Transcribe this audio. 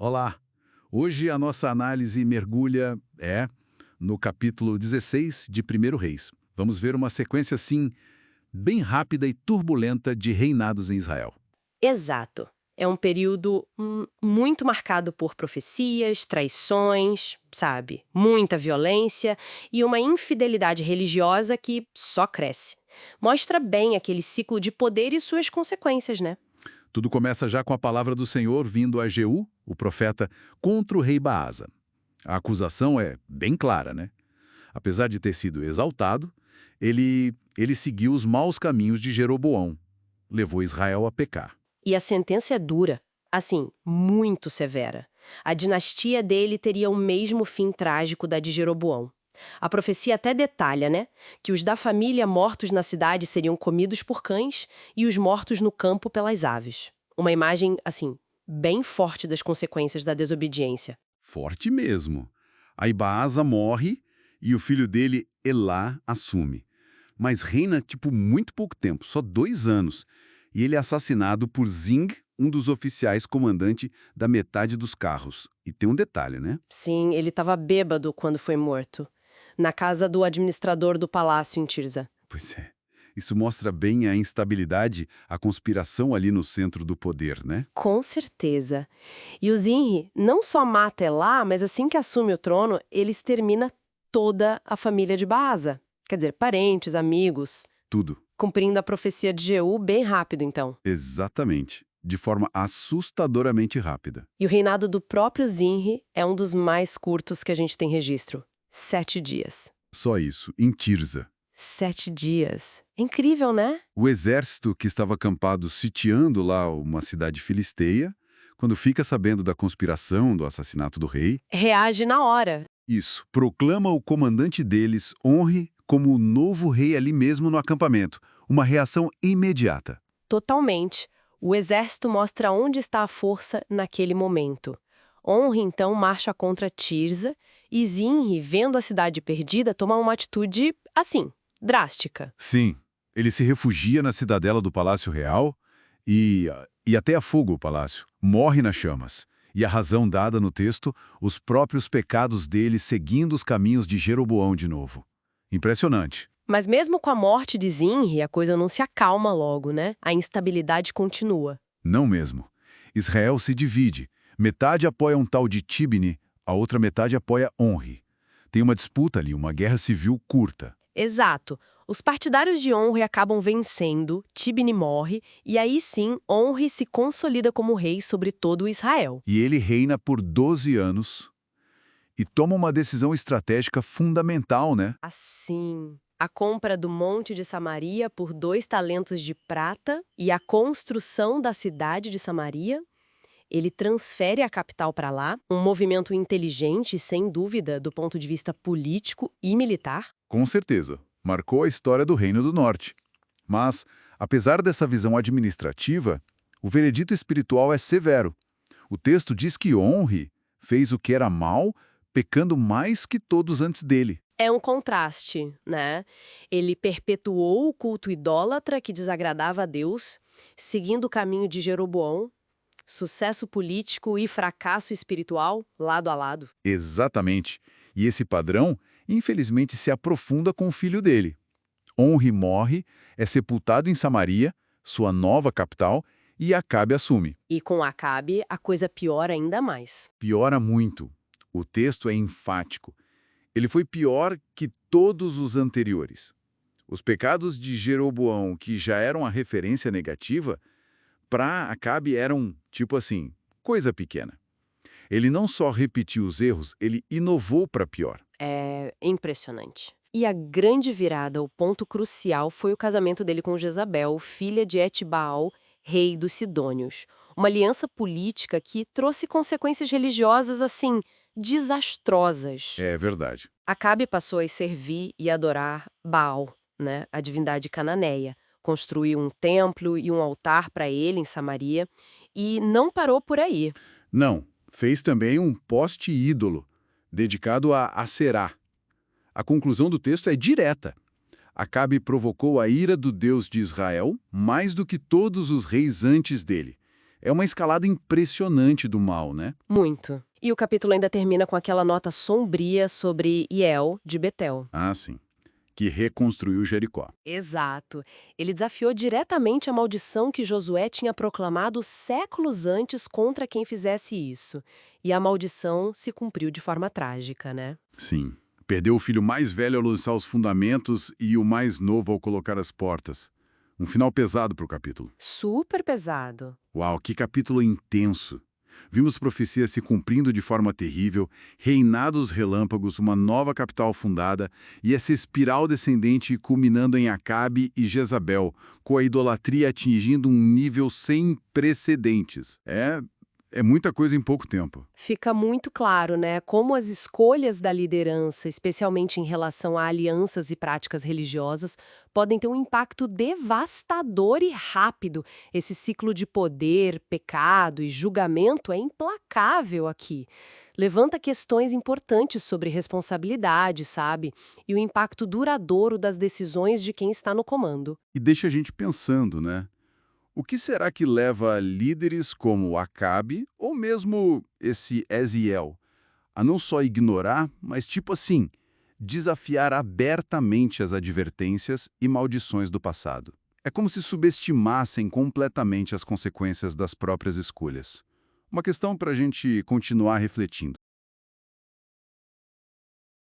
Olá! Hoje a nossa análise mergulha no capítulo 16 de Primeiro Reis. Vamos ver uma sequência, assim, bem rápida e turbulenta de reinados em Israel. Exato. É um período muito marcado por profecias, traições, sabe? Muita violência e uma infidelidade religiosa que só cresce. Mostra bem aquele ciclo de poder e suas consequências, né? Tudo começa já com a palavra do Senhor vindo a Jeú, o profeta, contra o rei Baasa. A acusação é bem clara, né? Apesar de ter sido exaltado, ele seguiu os maus caminhos de Jeroboão, levou Israel a pecar. E a sentença é dura, assim, muito severa. A dinastia dele teria o mesmo fim trágico da de Jeroboão. A profecia até detalha, né, que os da família mortos na cidade seriam comidos por cães e os mortos no campo pelas aves. Uma imagem, assim, bem forte das consequências da desobediência. Forte mesmo. Aí Baasa morre e o filho dele, Elá, assume. Mas reina, muito pouco tempo, só 2 anos. E ele é assassinado por Zing, um dos oficiais comandante da metade dos carros. E tem um detalhe, né? Sim, ele estava bêbado quando foi morto, na casa do administrador do palácio em Tirza. Pois é. Isso mostra bem a instabilidade, a conspiração ali no centro do poder, né? Com certeza. E o Zinri não só mata Elá, mas assim que assume o trono, ele extermina toda a família de Baasa. Quer dizer, parentes, amigos, Tudo. cumprindo a profecia de Jeú bem rápido, então. Exatamente. De forma assustadoramente rápida. E o reinado do próprio Zinri é um dos mais curtos que a gente tem registro. 7 dias. Só isso, em Tirza. 7 dias. Incrível, né? O exército que estava acampado sitiando lá uma cidade filisteia, quando fica sabendo da conspiração, do assassinato do rei, Reage na hora. isso, proclama o comandante deles, Onri, como o novo rei ali mesmo no acampamento. Uma reação imediata. Totalmente. O exército mostra onde está a força naquele momento. Onri, então, marcha contra Tirza e Zinri, vendo a cidade perdida, toma uma atitude, assim, drástica. Sim, ele se refugia na cidadela do Palácio Real e até afoga o palácio. Morre nas chamas. E a razão dada no texto, os próprios pecados dele seguindo os caminhos de Jeroboão de novo. Impressionante. Mas mesmo com a morte de Zinri, a coisa não se acalma logo, né? A instabilidade continua. Não mesmo. Israel se divide. Metade apoia um tal de Tibni, a outra metade apoia Onri. Tem uma disputa ali, uma guerra civil curta. Exato. Os partidários de Onri acabam vencendo, Tibni morre, e aí sim Onri se consolida como rei sobre todo Israel. E ele reina por 12 anos e toma uma decisão estratégica fundamental, né? Assim, a compra do Monte de Samaria por 2 talentos de prata e a construção da cidade de Samaria, ele transfere a capital para lá, um movimento inteligente, sem dúvida, do ponto de vista político e militar. Com certeza. Marcou a história do Reino do Norte. Mas, apesar dessa visão administrativa, o veredito espiritual é severo. O texto diz que Onri fez o que era mal, pecando mais que todos antes dele. É um contraste, né? Ele perpetuou o culto idólatra que desagradava a Deus, seguindo o caminho de Jeroboão, sucesso político e fracasso espiritual lado a lado. Exatamente. E esse padrão, infelizmente, se aprofunda com o filho dele. Onri morre, é sepultado em Samaria, sua nova capital, e Acabe assume. E com Acabe, a coisa piora ainda mais. Piora muito. O texto é enfático. Ele foi pior que todos os anteriores. Os pecados de Jeroboão, que já eram a referência negativa, para Acabe eram, assim, coisa pequena. Ele não só repetiu os erros, ele inovou para pior. É impressionante. E a grande virada, o ponto crucial, foi o casamento dele com Jezabel, filha de Etbaal, rei dos Sidônios. Uma aliança política que trouxe consequências religiosas, assim, desastrosas. É verdade. Acabe passou a servir e adorar Baal, né, a divindade cananeia. Construiu um templo e um altar para ele em Samaria e não parou por aí. Não, fez também um poste ídolo, dedicado a Aserá. A conclusão do texto é direta. Acabe provocou a ira do Deus de Israel mais do que todos os reis antes dele. É uma escalada impressionante do mal, né? Muito. E o capítulo ainda termina com aquela nota sombria sobre Iel de Betel. Ah, sim. Que reconstruiu Jericó. Exato. Ele desafiou diretamente a maldição que Josué tinha proclamado séculos antes contra quem fizesse isso. E a maldição se cumpriu de forma trágica, né? Sim. Perdeu o filho mais velho ao lançar os fundamentos e o mais novo ao colocar as portas. Um final pesado para o capítulo. Super pesado. Uau, que capítulo intenso! Vimos profecias se cumprindo de forma terrível, reinados relâmpagos, uma nova capital fundada e essa espiral descendente culminando em Acabe e Jezabel, com a idolatria atingindo um nível sem precedentes. É muita coisa em pouco tempo. Fica muito claro, né, como as escolhas da liderança, especialmente em relação a alianças e práticas religiosas, podem ter um impacto devastador e rápido. Esse ciclo de poder, pecado e julgamento é implacável aqui. Levanta questões importantes sobre responsabilidade, sabe? E o impacto duradouro das decisões de quem está no comando. E deixa a gente pensando, né? O que será que leva líderes como Acabe, ou mesmo esse Eziel, a não só ignorar, mas tipo assim, desafiar abertamente as advertências e maldições do passado? É como se subestimassem completamente as consequências das próprias escolhas. Uma questão para a gente continuar refletindo.